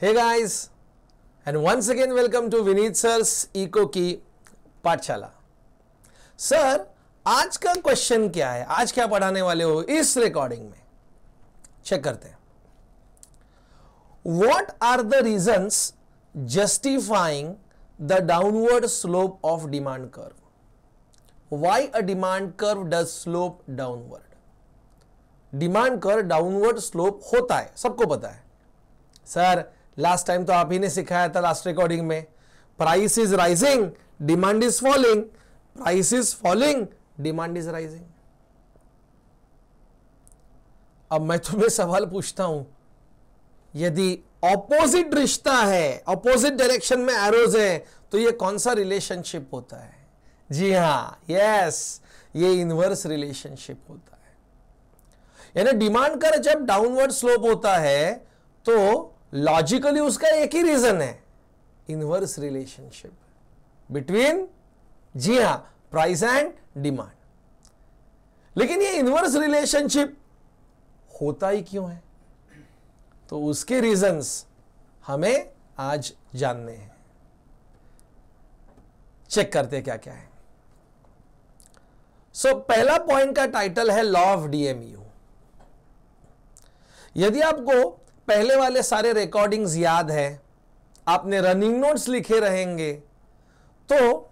Hey guys, and once again welcome to Vineet sir's eco की पाठशाला। Sir, आज का क्वेश्चन क्या है? आज क्या पढ़ाने वाले हो इस रिकॉर्डिंग में? चेक करते हैं। What are the reasons justifying the downward slope of demand curve? Why a demand curve does slope downward? Demand curve downward slope होता है, सबको पता है। सर, लास्ट टाइम तो आप ही ने सिखाया था लास्ट रिकॉर्डिंग में, price is rising demand is falling, price is falling demand is rising. अब मैं तुम्हें सवाल पूछता हूं, यदि ऑपोजिट रिश्ता है, ऑपोजिट डायरेक्शन में एरोज है, तो ये कौन सा रिलेशनशिप होता है? जी हां, यस, ये इनवर्स रिलेशनशिप होता है। यानी डिमांड कर्व जब डाउनवर्ड स्लोप होता है तो लॉजिकली उसका एक ही रीजन है, इनवर्स रिलेशनशिप बिटवीन, जी हां, प्राइस एंड डिमांड। लेकिन ये इनवर्स रिलेशनशिप होता ही क्यों है? तो उसके रीजंस हमें आज जानने हैं। चेक करते क्या क्या है। पहला पॉइंट का टाइटल है लॉ ऑफ डीएमयू। यदि आपको पहले वाले सारे रिकॉर्डिंग्स याद है, आपने रनिंग नोट्स लिखे रहेंगे, तो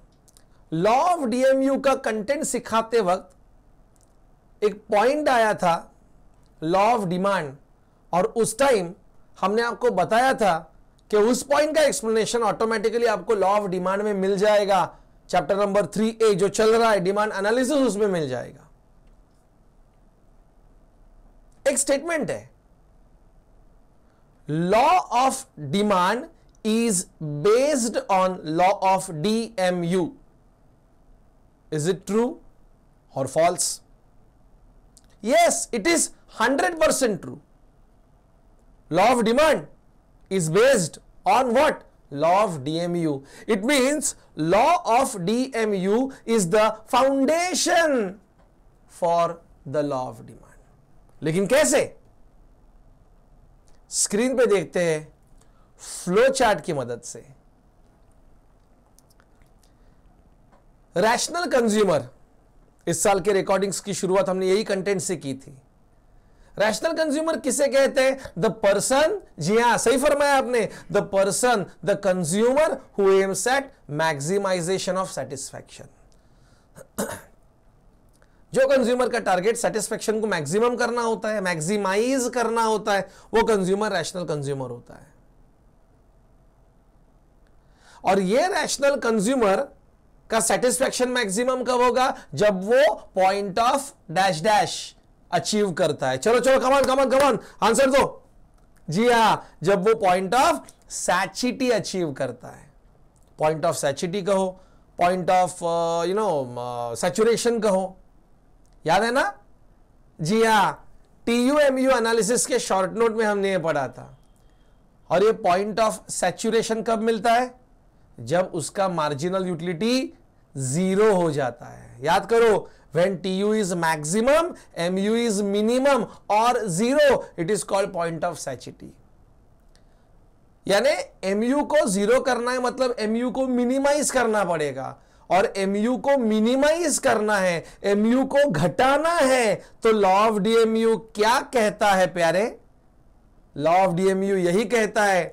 लॉ ऑफ डीएमयू का कंटेंट सिखाते वक्त एक पॉइंट आया था, लॉ ऑफ डिमांड, और उस टाइम हमने आपको बताया था कि उस पॉइंट का एक्सप्लेनेशन ऑटोमेटिकली आपको लॉ ऑफ डिमांड में मिल जाएगा। चैप्टर नंबर 3A जो चल रहा है डिमांड एनालिसिस, उसमें मिल जाएगा। एक स्टेटमेंट है, law of demand is based on law of DMU. Is it true or false? Yes, it is 100% true. Law of demand is based on what? Law of DMU. It means law of DMU is the foundation for the law of demand. लेकिन कैसे? Screen पे देखते हैं flow chart की मदद से। Rational consumer, इस साल के रिकॉर्डिंग्स की शुरुआत हमने यही कंटेंट से की थी। रैशनल कंज्यूमर किसे कहते हैं? द पर्सन, जी हां, सही फरमाया आपने, the person, the consumer who aims at maximisation of satisfaction. जो कंज्यूमर का टारगेट सेटिस्फैक्शन को मैक्सिमम करना होता है, मैक्सिमाइज करना होता है, वो कंज्यूमर रैशनल कंज्यूमर होता है। और ये रैशनल कंज्यूमर का सेटिस्फैक्शन मैक्सिमम कब होगा? जब वो point of dash dash achieve करता है। चलो चलो, कमान कमान कमान, आंसर दो। जी हां, जब वो पॉइंट ऑफ सैचिटी अचीव करता है। पॉइंट ऑफ सैचिटी कहो, पॉइंट ऑफ सैचुरेशन कहो, याद है ना? जी हां, TUMU एनालिसिस के शॉर्ट नोट में हमने ये पढ़ा था। और ये पॉइंट ऑफ सैचुरेशन कब मिलता है? जब उसका मार्जिनल यूटिलिटी 0 हो जाता है। याद करो, when TU is maximum, MU is minimum or 0, it is called point of satiety. यानी MU को 0 करना है, मतलब MU को मिनिमाइज करना पड़ेगा, और MU को मिनिमाइज करना है, MU को घटाना है। तो लॉ ऑफ डीएमयू क्या कहता है प्यारे? लॉ ऑफ डीएमयू यही कहता है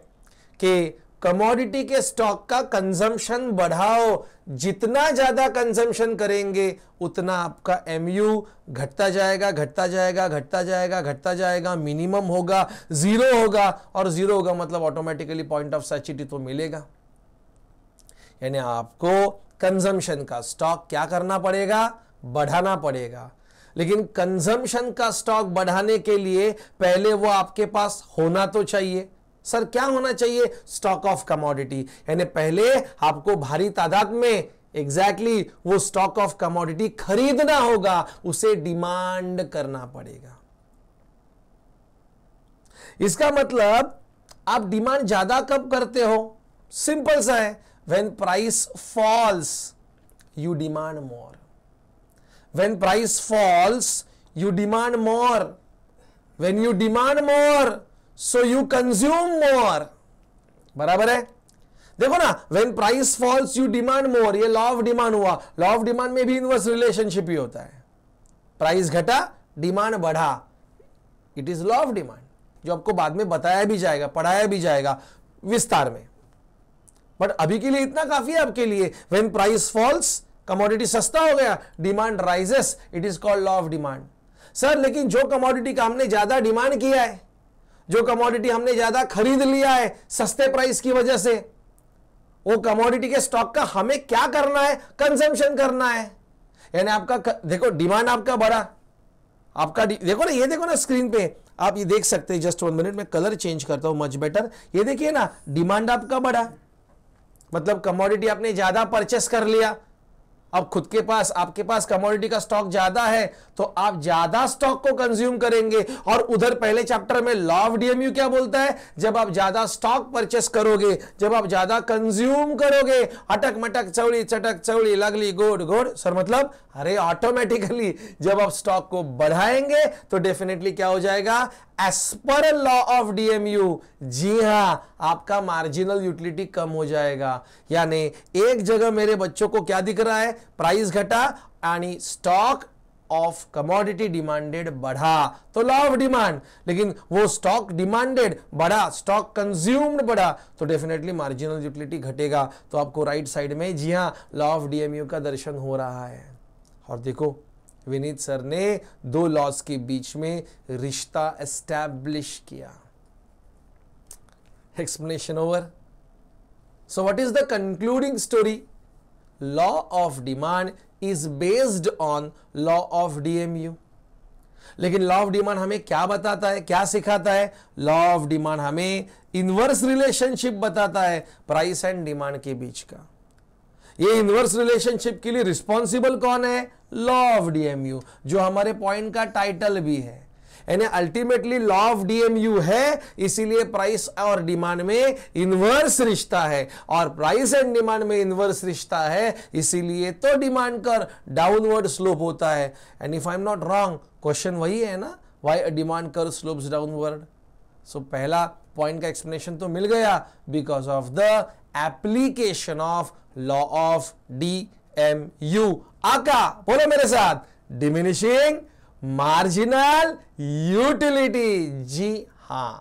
कि कमोडिटी के स्टॉक का कंजम्पशन बढ़ाओ। जितना ज्यादा कंजम्पशन करेंगे उतना आपका MU घटता जाएगा, घटता जाएगा, घटता जाएगा, घटता जाएगा, मिनिमम होगा, 0 होगा, और 0 होगा मतलब ऑटोमेटिकली पॉइंट ऑफ सैचिटी तो मिलेगा। यानी आपको कंजम्पशन का स्टॉक क्या करना पड़ेगा? बढ़ाना पड़ेगा। लेकिन कंजम्पशन का स्टॉक बढ़ाने के लिए पहले वो आपके पास होना तो चाहिए। सर, क्या होना चाहिए? Stock of commodity. यानी पहले आपको भारी तादाद में एग्जैक्टली वो स्टॉक ऑफ कमोडिटी खरीदना होगा, उसे डिमांड करना पड़ेगा। इसका मतलब आप डिमांड ज्यादा कब करते हो? सिंपल सा है, when price falls you demand more. When price falls you demand more. When you demand more, so you consume more. बराबर है। देखो ना, when price falls you demand more, ये लॉ ऑफ डिमांड हुआ। लॉ ऑफ डिमांड में भी inverse relationship ही होता है, प्राइस घटा डिमांड बढ़ा, it is law of demand, जो आपको बाद में बताया भी जाएगा, पढ़ाया भी जाएगा विस्तार में, बट अभी के लिए इतना काफी है आपके लिए। व्हेन प्राइस फॉल्स, कमोडिटी सस्ता हो गया, demand rises, it is called law of demand. Sir लेकिन जो कमोडिटी का हमने ज्यादा डिमांड किया है, जो कमोडिटी हमने ज्यादा खरीद लिया है सस्ते प्राइस की वजह से, वो कमोडिटी के स्टॉक का हमें क्या करना है, कंजम्पशन करना है। यानी आपका देखो डिमांड आपका बढ़ा, आपका देखो ना, ये देखो ना स्क्रीन पे आप ये देख सकते हैं। जस्ट 1 मिनट में कलर चेंज करता हूं, मच बेटर। ये देखिए ना, डिमांड आपका बढ़ा, मतलब कमोडिटी आपने ज्यादा परचेस कर लिया। अब खुद के पास, आपके पास कमोडिटी का स्टॉक ज्यादा है तो आप ज्यादा स्टॉक को कंज्यूम करेंगे। और उधर पहले चैप्टर में लॉ ऑफ डीएमयू क्या बोलता है, जब आप ज्यादा स्टॉक परचेस करोगे, जब आप ज्यादा कंज्यूम करोगे, अटक मटक चौड़ी चटक चौड़ी लगली गोड गोड, सर मतलब अरे ऑटोमेटिकली जब आप स्टॉक को बढ़ाएंगे तो डेफिनेटली क्या हो जाएगा, as per law of DMU, जी हां, आपका मार्जिनल यूटिलिटी कम हो जाएगा। यानी एक जगह मेरे बच्चों को क्या दिख रहा है, प्राइस घटा यानी स्टॉक ऑफ कमोडिटी डिमांडेड बढ़ा, तो लॉ ऑफ डिमांड। लेकिन वो स्टॉक डिमांडेड बढ़ा, स्टॉक कंज्यूम्ड बढ़ा, तो डेफिनेटली मार्जिनल यूटिलिटी घटेगा। तो आपको राइट साइड में जी हां लॉ ऑफ डीएमयू का दर्शन हो रहा है। और देखो विनीत सर ने दो लॉज के बीच में रिश्ता एस्टैब्लिश किया। Explanation over. So what is the concluding story? Law of demand is based on law of DMU. लेकिन लॉ ऑफ डिमांड हमें क्या बताता है, क्या सिखाता है? लॉ ऑफ डिमांड हमें इनवर्स रिलेशनशिप बताता है प्राइस एंड डिमांड के बीच का। ये इनवर्स रिलेशनशिप के लिए रिस्पॉन्सिबल कौन है? लॉ ऑफ डीएमयू, जो हमारे पॉइंट का टाइटल भी है। यानी अल्टीमेटली लॉ ऑफ डीएमयू है, इसीलिए प्राइस और डिमांड में इनवर्स रिश्ता है, और प्राइस एंड डिमांड में इनवर्स रिश्ता है, इसीलिए तो डिमांड कर डाउनवर्ड स्लोप होता है। And if I am not wrong, question वही है ना, व्हाई डिमांड कर स्लोप्स डाउनवर्ड। सो पहला पॉइंट का एक्सप्लेनेशन तो मिल गया, because of the application of law of DMU. आका बोलो मेरे साथ, डिमिनिशिंग मार्जिनल यूटिलिटी। जी हां,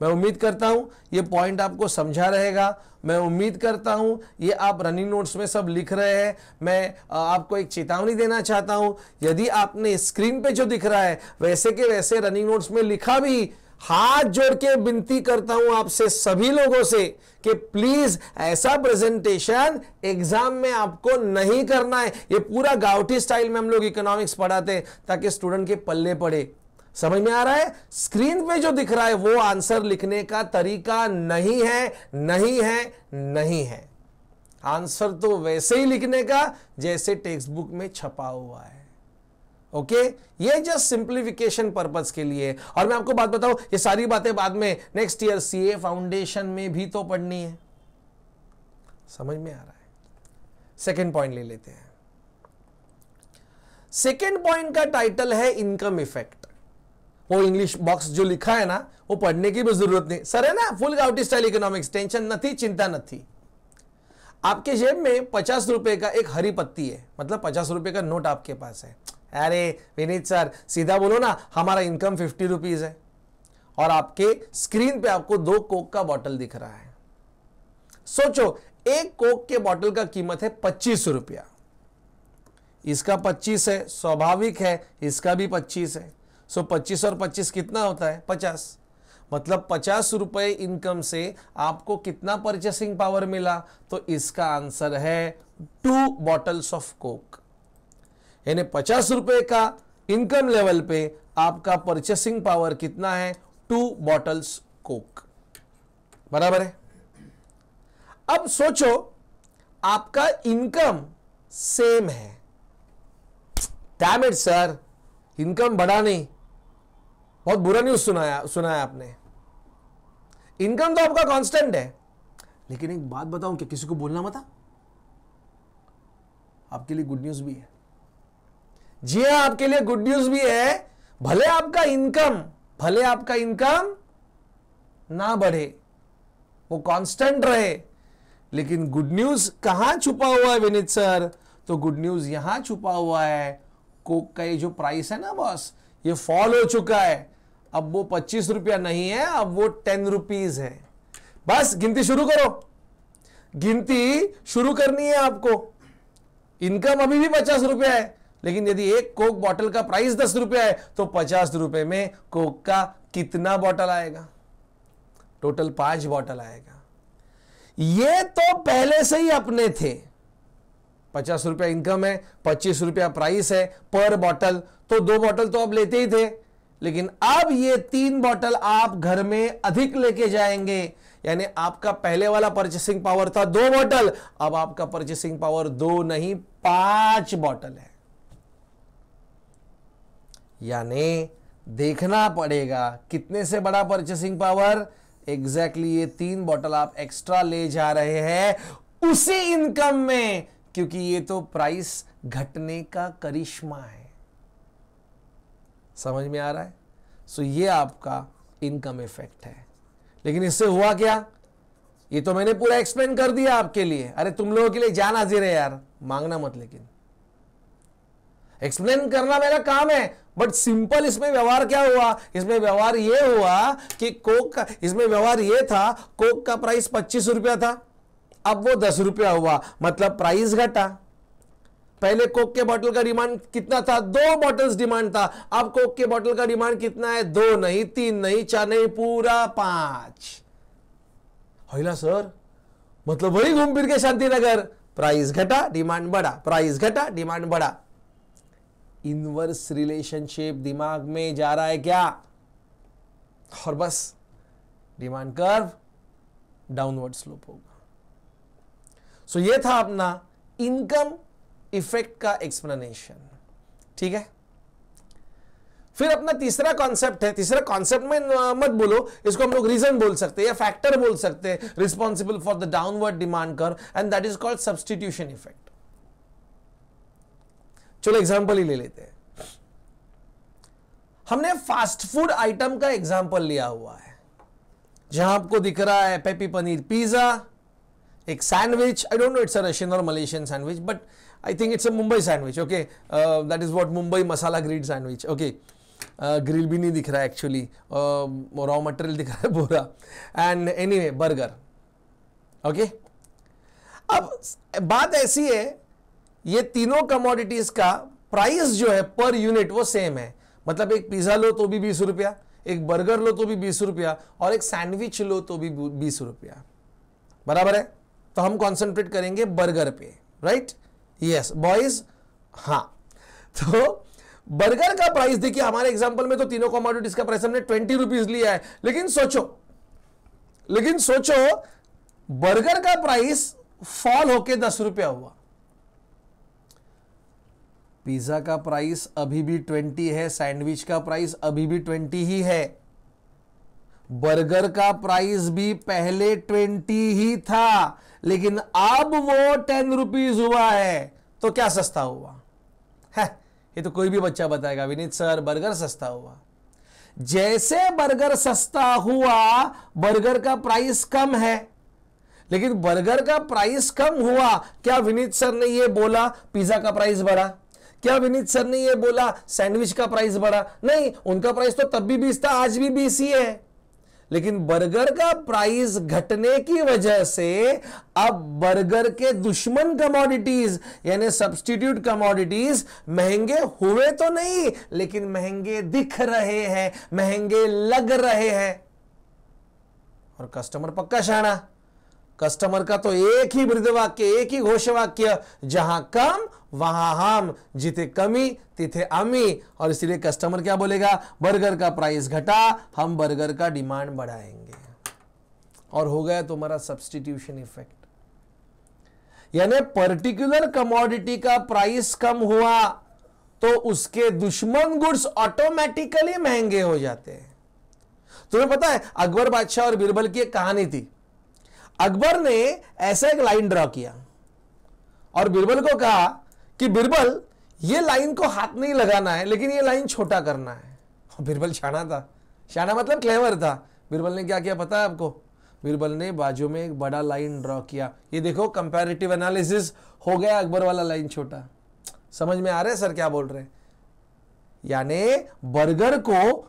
मैं उम्मीद करता हूं ये पॉइंट आपको समझा रहेगा। मैं उम्मीद करता हूं ये आप रनिंग नोट्स में सब लिख रहे हैं। मैं आपको एक चेतावनी देना चाहता हूं, यदि आपने स्क्रीन पे जो दिख रहा है वैसे के वैसे रनिंग नोट्स में लिखा भी, हाथ जोड़ के विनती करता हूं आपसे सभी लोगों से कि प्लीज ऐसा प्रेजेंटेशन एग्जाम में आपको नहीं करना है। ये पूरा गाउठी स्टाइल में हम लोग इकोनॉमिक्स पढ़ाते हैं ताकि स्टूडेंट के पल्ले पड़े। समझ में आ रहा है? स्क्रीन पे जो दिख रहा है वो आंसर लिखने का तरीका नहीं है, नहीं है, नहीं है। आंसर तो वैसे ही लिखने का जैसे टेक्स्ट बुक में छपा हुआ है। ओके, ये जस्ट सिंप्लीफिकेशन पर्पस के लिए। और मैं आपको बात बताऊं, ये सारी बातें बाद में नेक्स्ट ईयर सीए फाउंडेशन में भी तो पढ़नी है। समझ में आ रहा है? सेकेंड पॉइंट ले लेते हैं। सेकेंड पॉइंट का टाइटल है इनकम इफेक्ट। वो इंग्लिश बॉक्स जो लिखा है ना, वो पढ़ने की भी जरूरत नहीं। सर है ना, फुल गाउटी स्टाइल इकोनॉमिक्स, टेंशन नहीं, चिंता नहीं। आपके जेब में 50 रुपए का एक हरी पत्ती है, मतलब 50 रुपए का नोट आपके पास है। अरे विनीत सर सीधा बोलो ना, हमारा इनकम 50 रुपीज है, और आपके स्क्रीन पे आपको 2 कोक का बॉटल दिख रहा है। सोचो, एक कोक के बॉटल का कीमत है 25 रुपया, इसका 25 है, स्वाभाविक है इसका भी 25 है। सो 25 और 25 कितना होता है? 50। मतलब 50 रुपए इनकम से आपको कितना परचेसिंग पावर मिला? तो इसका आंसर है 2 बॉटल्स ऑफ कोक। यानी 50 रुपए का इनकम लेवल पे आपका परचेसिंग पावर कितना है? 2 बॉटल्स कोक। बराबर है? अब सोचो, आपका इनकम सेम है। डैम इट सर, इनकम बढ़ा नहीं। बहुत बुरा न्यूज सुनाया आपने। इनकम तो आपका कांस्टेंट है, लेकिन एक बात बताऊं, क्या किसी को बोलना मत, आपके लिए गुड न्यूज भी है। जी हां, आपके लिए गुड न्यूज भी है। भले आपका इनकम ना बढ़े, वो कांस्टेंट रहे। लेकिन गुड न्यूज कहां छुपा हुआ है विनीत सर? तो गुड न्यूज यहां छुपा हुआ है, कोक का ये जो प्राइस है ना बॉस, ये फॉल हो चुका है। अब वो 25 रुपया नहीं है, अब वो 10 रुपीज है। बस गिनती शुरू करो, गिनती शुरू करनी है आपको। इनकम अभी भी 50 रुपया है, लेकिन यदि एक कोक बॉटल का प्राइस 10 रुपया है तो 50 रुपए में कोक का कितना बॉटल आएगा? टोटल 5 बॉटल आएगा। ये तो पहले से ही अपने थे, 50 रुपया इनकम है, 25 रुपया प्राइस है पर बॉटल, तो 2 बॉटल तो आप लेते ही थे। लेकिन अब ये 3 बॉटल आप घर में अधिक लेके जाएंगे, यानी आपका पहले वाला परचेसिंग पावर था 2 बॉटल, अब आपका परचेसिंग पावर 2 नहीं 5 बॉटल है। यानी देखना पड़ेगा कितने से बड़ा परचेसिंग पावर, एग्जैक्टली ये 3 बॉटल आप एक्स्ट्रा ले जा रहे हैं उसी इनकम में, क्योंकि ये तो प्राइस घटने का करिश्मा है। समझ में आ रहा है? सो ये आपका इनकम इफेक्ट है। लेकिन इससे हुआ क्या, ये तो मैंने पूरा एक्सप्लेन कर दिया आपके लिए। अरे तुम लोगों के लिए जान हाजिर है यार, मांगना मत, लेकिन एक्सप्लेन करना मेरा काम है। बट सिंपल इसमें व्यवहार क्या हुआ? इसमें व्यवहार ये हुआ कि कोक का, इसमें व्यवहार ये था, कोक का प्राइस 25 रुपया था, अब वो 10 रुपया हुआ, मतलब प्राइस घटा। पहले कोक के बोतल का डिमांड कितना था? 2 बॉटल्स डिमांड था। अब कोक के बोतल का डिमांड कितना है? 2 नहीं, 3 नहीं, 4 नहीं, पूरा 5। होइला सर, मतलब वही घूम फिर के शांतिनगर, प्राइस घटा डिमांड बढ़ा, प्राइस घटा डिमांड बढ़ा। इनवर्स रिलेशनशिप दिमाग में जा रहा है क्या? और बस डिमांड कर्व डाउनवर्ड स्लोप होगा। सो ये था अपना इनकम इफेक्ट का एक्सप्लेनेशन। ठीक है, फिर अपना तीसरा कॉन्सेप्ट है। तीसरा कॉन्सेप्ट में मत बोलो, इसको हम लोग रीजन बोल सकते हैं या फैक्टर बोल सकते हैं, responsible for the downward demand curve, and that is called substitution effect. चलो एग्जांपल ही ले लेते हैं। हमने फास्ट फूड आइटम का एग्जांपल लिया हुआ है, जहां आपको दिख रहा है पेपी पनीर पिज्जा, एक sandwich, I don't know it's a Russian और Malaysian sandwich, but I think it's a Mumbai sandwich. Okay, that is what Mumbai masala grilled sandwich. Okay, grill भी नहीं दिख रहा है एक्चुअली, रॉ मटेरियल दिख रहा है पूरा। And anyway burger. ओके, अब बात ऐसी है, ये तीनों कमोडिटीज का प्राइस जो है पर यूनिट वो सेम है। मतलब एक पिज्जा लो तो भी 20 रुपया, एक बर्गर लो तो भी 20 रुपया, और एक सैंडविच लो तो भी 20 रुपया, बराबर है। तो हम कॉन्सेंट्रेट करेंगे बर्गर पे, राइट? यस बॉयज, हाँ। तो बर्गर का प्राइस देखिए, हमारे एग्जांपल में तो तीनों कमोडिटीज का प्राइस हमने 20 रुपीज लिया है। लेकिन सोचो बर्गर का प्राइस फॉल होके 10 रुपया हुआ, पिज्जा का प्राइस अभी भी 20 है, सैंडविच का प्राइस अभी भी 20 ही है, बर्गर का प्राइस भी पहले 20 ही था, लेकिन अब वो 10 रुपीज हुआ है। तो क्या सस्ता हुआ है? ये तो कोई भी बच्चा बताएगा, विनीत सर बर्गर सस्ता हुआ। जैसे बर्गर सस्ता हुआ, बर्गर का प्राइस कम है, लेकिन बर्गर का प्राइस कम हुआ, क्या विनीत सर ने ये बोला पिज्जा का प्राइस बढ़ा? क्या विनीत सर ने ये बोला सैंडविच का प्राइस बढ़ा? नहीं, उनका प्राइस तो तब भी 20 था, आज भी 20 ही है। लेकिन बर्गर का प्राइस घटने की वजह से अब बर्गर के दुश्मन कमोडिटीज यानी सब्स्टिट्यूट कमोडिटीज महंगे हुए तो नहीं, लेकिन महंगे दिख रहे हैं, महंगे लग रहे हैं। और कस्टमर पक्का शाना, कस्टमर का तो एक ही बृहदवाक्य, एक ही घोषवाक्य, जहां कम वहां हम, जिथे कमी तिथे आमी। और इसीलिए कस्टमर क्या बोलेगा? बर्गर का प्राइस घटा, हम बर्गर का डिमांड बढ़ाएंगे। और हो गया तुम्हारा सब्स्टिट्यूशन इफेक्ट। यानी पर्टिकुलर कमोडिटी का प्राइस कम हुआ तो उसके दुश्मन गुड्स ऑटोमेटिकली महंगे हो जाते हैं। तुम्हें पता है अकबर बादशाह और बीरबल की एक कहानी थी। अकबर ने ऐसा एक लाइन ड्रॉ किया और बीरबल को कहा कि बीरबल ये लाइन को हाथ नहीं लगाना है, लेकिन ये लाइन छोटा करना है। बीरबल शाना था, शाना मतलब क्लेवर था। बीरबल ने क्या किया पता है आपको? बीरबल ने बाजू में एक बड़ा लाइन ड्रॉ किया। ये देखो कंपैरेटिव एनालिसिस हो गया, अकबर वाला लाइन छोटा। समझ में आ रहा है सर क्या बोल रहे हैं? यानी बर्गर को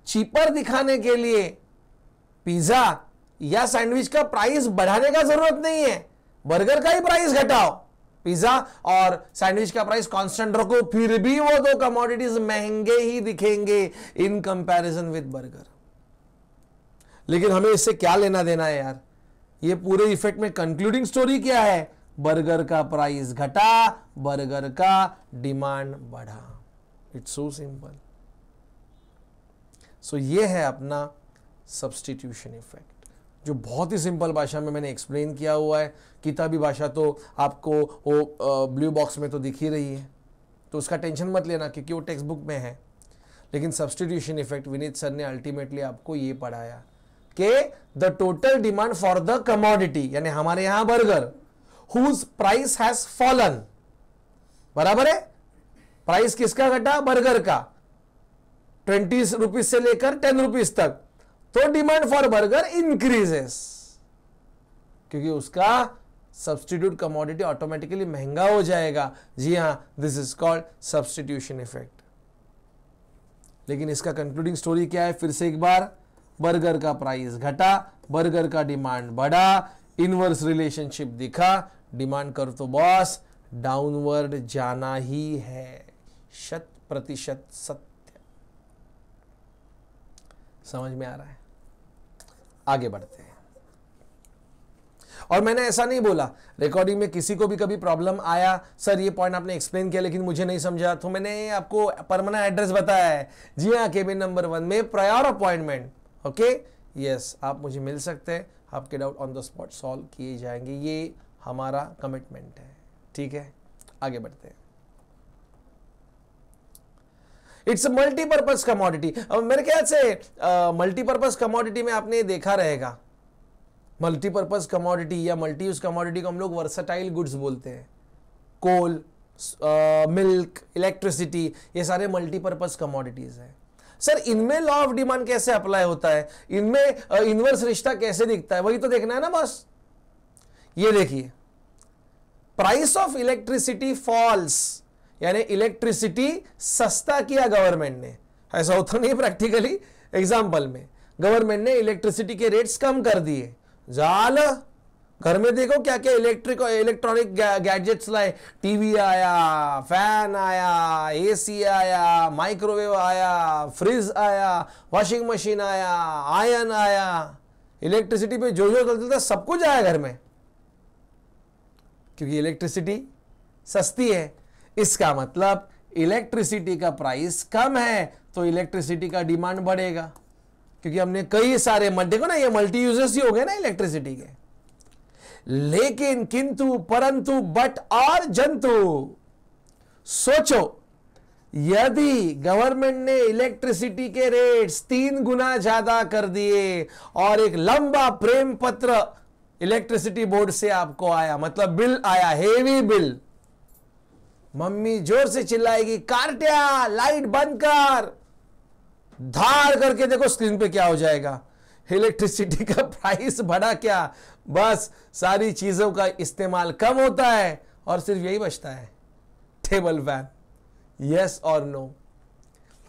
चीपर दिखाने के लिए पिज्जा या सैंडविच का प्राइस बढ़ाने का जरूरत नहीं है, बर्गर का ही प्राइस घटाओ, पिज्जा और सैंडविच का प्राइस कांस्टेंट रखो, फिर भी वो दो कमोडिटीज महंगे ही दिखेंगे इन कंपैरिजन विद बर्गर। लेकिन हमें इससे क्या लेना देना है यार? ये पूरे इफेक्ट में कंक्लूडिंग स्टोरी क्या है? बर्गर का प्राइस घटा, बर्गर का डिमांड बढ़ा। It's so simple. सो ये है अपना सब्स्टिट्यूशन इफेक्ट, जो बहुत ही सिंपल भाषा में मैंने एक्सप्लेन किया हुआ है। किताबी भाषा तो आपको वो ब्लू बॉक्स में तो दिख ही रही है, तो उसका टेंशन मत लेना क्योंकि वो टेक्स्ट बुक में है। लेकिन सब्स्टिट्यूशन इफेक्ट विनीत सर ने अल्टीमेटली आपको ये पढ़ाया कि the total demand for the commodity, यानी हमारे यहां burger, whose price has fallen, बराबर है? प्राइस किसका घटा? बर्गर का, 20 रुपीज से लेकर 10 रुपीज तक, तो डिमांड फॉर बर्गर इंक्रीजेस, क्योंकि उसका सब्स्टिट्यूट कमोडिटी ऑटोमेटिकली महंगा हो जाएगा। जी हां, this is called substitution effect. लेकिन इसका कंक्लूडिंग स्टोरी क्या है? फिर से एक बार, बर्गर का प्राइस घटा, बर्गर का डिमांड बढ़ा, इनवर्स रिलेशनशिप दिखा, डिमांड कर तो बॉस डाउनवर्ड जाना ही है, 100% सत्य। समझ में आ रहा है? आगे बढ़ते हैं। और मैंने ऐसा नहीं बोला रिकॉर्डिंग में किसी को भी कभी प्रॉब्लम आया, सर ये पॉइंट आपने एक्सप्लेन किया लेकिन मुझे नहीं समझा, तो मैंने आपको परमानेंट एड्रेस बताया है। जी हाँ, केबिन नंबर 1 में प्रायर अपॉइंटमेंट। ओके, यस, आप मुझे मिल सकते हैं, आपके doubt on the spot solve किए जाएंगे, ये हमारा कमिटमेंट है। ठीक है, आगे बढ़ते हैं। It's multipurpose commodity. अब मेरे ख्याल से मल्टीपर्पज कमोडिटी में आपने देखा रहेगा, मल्टीपर्पज कमोडिटी या मल्टी यूज कमोडिटी को हम लोग वर्सेटाइल गुड्स बोलते हैं। कोल, मिल्क, इलेक्ट्रिसिटी, ये सारे मल्टीपर्पज कमोडिटीज हैं। सर इनमें लॉ ऑफ डिमांड कैसे अप्लाई होता है? इनमें इनवर्स रिश्ता कैसे दिखता है? वही तो देखना है ना बस। ये देखिए, प्राइस ऑफ इलेक्ट्रिसिटी फॉल्स, यानी इलेक्ट्रिसिटी सस्ता किया गवर्नमेंट ने। ऐसा होता नहीं प्रैक्टिकली, एग्जाम्पल में गवर्नमेंट ने इलेक्ट्रिसिटी के रेट्स कम कर दिए। जाल घर में देखो क्या क्या इलेक्ट्रॉनिक गैजेट्स लाए, टीवी आया, फैन आया, एसी आया, माइक्रोवेव आया, फ्रिज आया, वॉशिंग मशीन आया, आयरन आया, इलेक्ट्रिसिटी पे जो जो चलता था सब कुछ आया घर में, क्योंकि इलेक्ट्रिसिटी सस्ती है। इसका मतलब इलेक्ट्रिसिटी का प्राइस कम है तो इलेक्ट्रिसिटी का डिमांड बढ़ेगा, क्योंकि हमने कई सारे देखो ना, ये मल्टी यूजर्स ही हो गए ना इलेक्ट्रिसिटी के। लेकिन किंतु परंतु बट और जंतु, सोचो यदि गवर्नमेंट ने इलेक्ट्रिसिटी के रेट्स 3 गुना ज्यादा कर दिए और एक लंबा प्रेम पत्र इलेक्ट्रिसिटी बोर्ड से आपको आया, मतलब बिल आया, हेवी बिल, मम्मी जोर से चिल्लाएगी, कार्टिया लाइट बंद कर, धार करके देखो स्क्रीन पे क्या हो जाएगा, इलेक्ट्रिसिटी का प्राइस बढ़ा क्या? बस सारी चीजों का इस्तेमाल कम होता है और सिर्फ यही बचता है, टेबल फैन। यस और नो?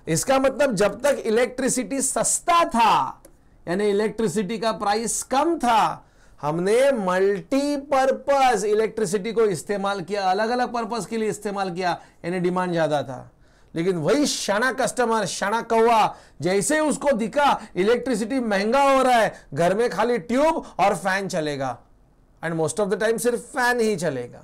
इसका मतलब जब तक इलेक्ट्रिसिटी सस्ता था, यानी इलेक्ट्रिसिटी का प्राइस कम था, हमने मल्टीपर्पज इलेक्ट्रिसिटी को इस्तेमाल किया, अलग अलग पर्पस के लिए इस्तेमाल किया, यानी डिमांड ज्यादा था। लेकिन वही शाना कस्टमर, शाना कौवा, जैसे उसको दिखा इलेक्ट्रिसिटी महंगा हो रहा है, घर में खाली ट्यूब और फैन चलेगा, and most of the time सिर्फ फैन ही चलेगा।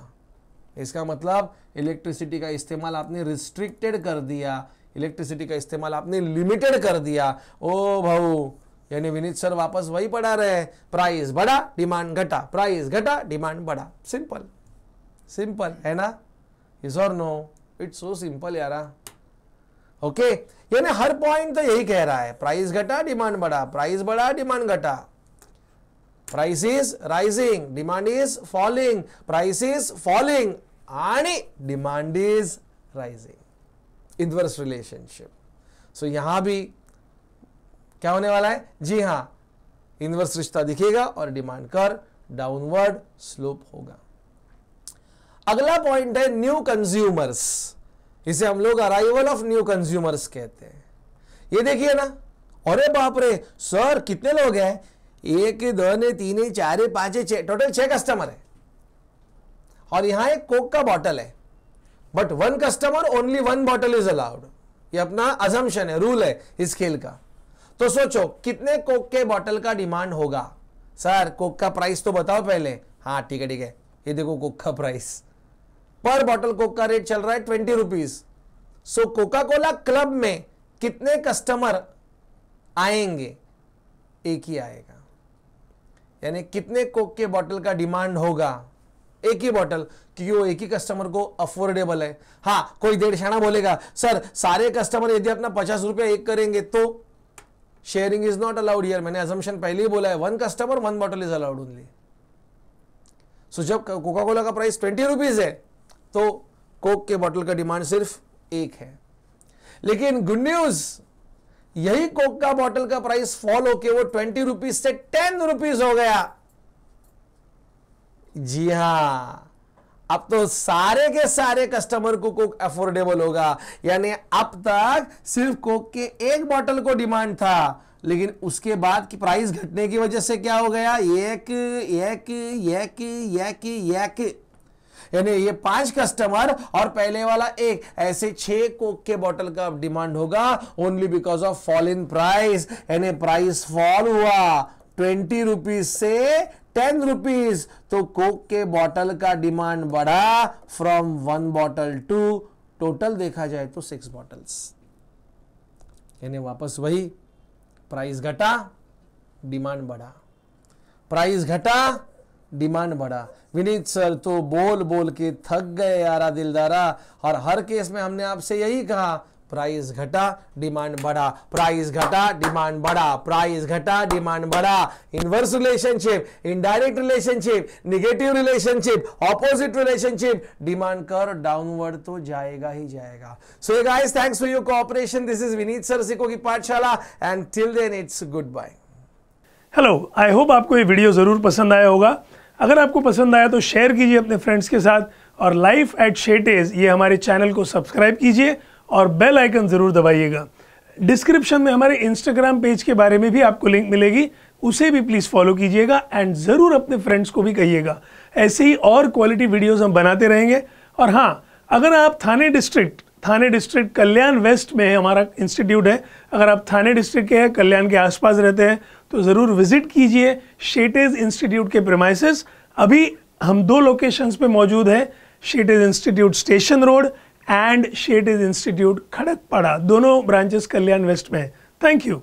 इसका मतलब इलेक्ट्रिसिटी का इस्तेमाल आपने रिस्ट्रिक्टेड कर दिया, इलेक्ट्रिसिटी का इस्तेमाल आपने लिमिटेड कर दिया। ओ भाऊ, यानी विनीत सर वापस वही पढ़ा रहे हैं, प्राइस बढ़ा डिमांड घटा, प्राइस घटा डिमांड बढ़ा। सिंपल, सिंपल है ना? यस और नो? इट्स सो सिंपल यारा। ओके, यानी हर पॉइंट तो यही कह रहा है, प्राइस घटा डिमांड बढ़ा, प्राइस बढ़ा डिमांड घटा, price is rising demand is falling, price is falling आणि demand is rising, inverse relationship. So यहां भी क्या होने वाला है? जी हां, इनवर्स रिश्ता दिखेगा और डिमांड कर्व डाउनवर्ड स्लोप होगा। अगला पॉइंट है न्यू कंज्यूमर्स, इसे हम लोग अराइवल ऑफ न्यू कंज्यूमर्स कहते हैं। ये देखिए ना, अरे बाप रे सर कितने लोग हैं, 1 2 3 4 5 6, टोटल 6 कस्टमर है और यहां एक कोक का बॉटल है, but 1 customer only 1 bottle is allowed. ये अपना अजम्पशन है, रूल है इस खेल का। तो सोचो कितने कोक के बॉटल का डिमांड होगा। सर कोक का प्राइस तो बताओ पहले। हाँ ठीक है ये देखो कोक का प्राइस, पर बॉटल कोक का रेट चल रहा है 20 रुपीज। सो कोका कोला क्लब में कितने कस्टमर आएंगे, एक ही आएगा। यानी कितने कोक के बॉटल का डिमांड होगा, एक ही बॉटल, क्योंकि वो एक ही कस्टमर को अफोर्डेबल है। हाँ कोई डेढ़ शाना बोलेगा सर सारे कस्टमर यदि अपना 50 रुपया एक करेंगे तो sharing is not allowed here. मैंने असम्पशन पहले ही बोला है, 1 customer 1 bottle is allowed only. So जब कोका कोला का प्राइस 20 रुपीज है तो कोक के बॉटल का डिमांड सिर्फ एक है। लेकिन गुड न्यूज, यही कोक का बॉटल का प्राइस फॉल होके वो 20 रुपीज से 10 रुपीज हो गया। जी हां, अब तो सारे के सारे कस्टमर को कोक अफोर्डेबल होगा। यानी अब तक सिर्फ कोक के एक बॉटल को डिमांड था, लेकिन उसके बाद की प्राइस घटने की वजह से क्या हो गया, एक एक एक एक एक, यानी ये 5 कस्टमर और पहले वाला एक, ऐसे 6 कोक के बॉटल का डिमांड होगा only because of fall in price. यानी प्राइस फॉल हुआ 20 रुपीज से 10 रुपीज, तो कोक के बॉटल का डिमांड बढ़ा फ्रॉम 1 बॉटल टू टोटल देखा जाए तो 6 बॉटल्स। यानी वापस वही, प्राइस घटा डिमांड बढ़ा, प्राइस घटा डिमांड बढ़ा। विनीत सर तो बोल बोल के थक गए यारा दिलदारा, और हर केस में हमने आपसे यही कहा, प्राइस घटा डिमांड बढ़ा, प्राइस घटा डिमांड बढ़ा, प्राइस घटा डिमांड बढ़ा। Inverse relationship, indirect relationship, negative relationship, opposite relationship, demand curve downward तो जाएगा ही जाएगा। So guys, thanks for your cooperation. This is Vineet sir सिको की पाठशाला, and till then it's good bye. Hello, I hope आपको ये वीडियो ज़रूर पसंद आया होगा। अगर आपको पसंद आया तो शेयर कीजिए अपने फ्रेंड्स के साथ, और life@shetes ये हमारे चैनल को सब्सक्राइब कीजिए और बेल आइकन ज़रूर दबाइएगा। डिस्क्रिप्शन में हमारे इंस्टाग्राम पेज के बारे में भी आपको लिंक मिलेगी, उसे भी प्लीज़ फॉलो कीजिएगा एंड ज़रूर अपने फ्रेंड्स को भी कहिएगा। ऐसे ही और क्वालिटी वीडियोज़ हम बनाते रहेंगे। और हाँ, अगर आप थाने डिस्ट्रिक्ट कल्याण वेस्ट में हमारा इंस्टीट्यूट है, अगर आप थाने डिस्ट्रिक्ट के हैं, कल्याण के आसपास रहते हैं, तो ज़रूर विजिट कीजिए शेटेज इंस्टीट्यूट के प्रीमाइसेस। अभी हम 2 लोकेशंस पे मौजूद हैं, शेटेज इंस्टीट्यूट स्टेशन रोड एंड शेटेज इंस्टीट्यूट खड़कपाड़ा, दोनों ब्रांचेस कल्याण वेस्ट में हैं। Thank you.